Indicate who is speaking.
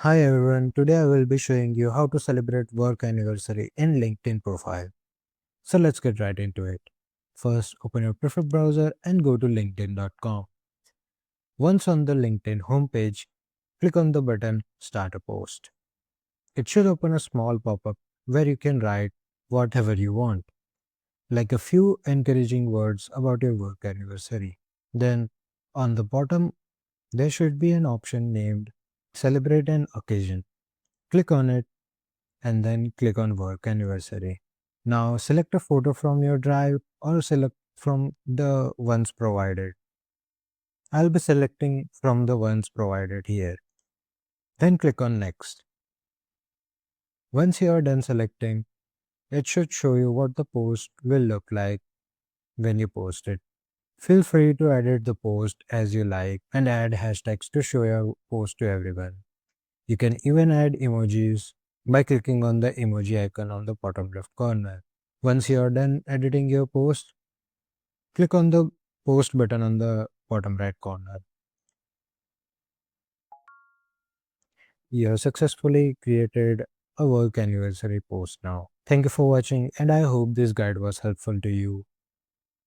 Speaker 1: Hi everyone, today I will be showing you how to celebrate work anniversary in LinkedIn profile. So let's get right into it. First, open your preferred browser and go to linkedin.com. Once on the LinkedIn homepage, click on the button Start a Post. It should open a small pop-up where you can write whatever you want, like a few encouraging words about your work anniversary. Then, on the bottom, there should be an option named Celebrate an Occasion. Click on it and then click on Work Anniversary. Now select a photo from your drive or select from the ones provided. I'll be selecting from the ones provided here. Then click on Next. Once you are done selecting, it should show you what the post will look like when you post it. Feel free to edit the post as you like and add hashtags to show your post to everyone. You can even add emojis by clicking on the emoji icon on the bottom left corner. Once you are done editing your post, click on the post button on the bottom right corner. You have successfully created a work anniversary post now. Thank you for watching and I hope this guide was helpful to you.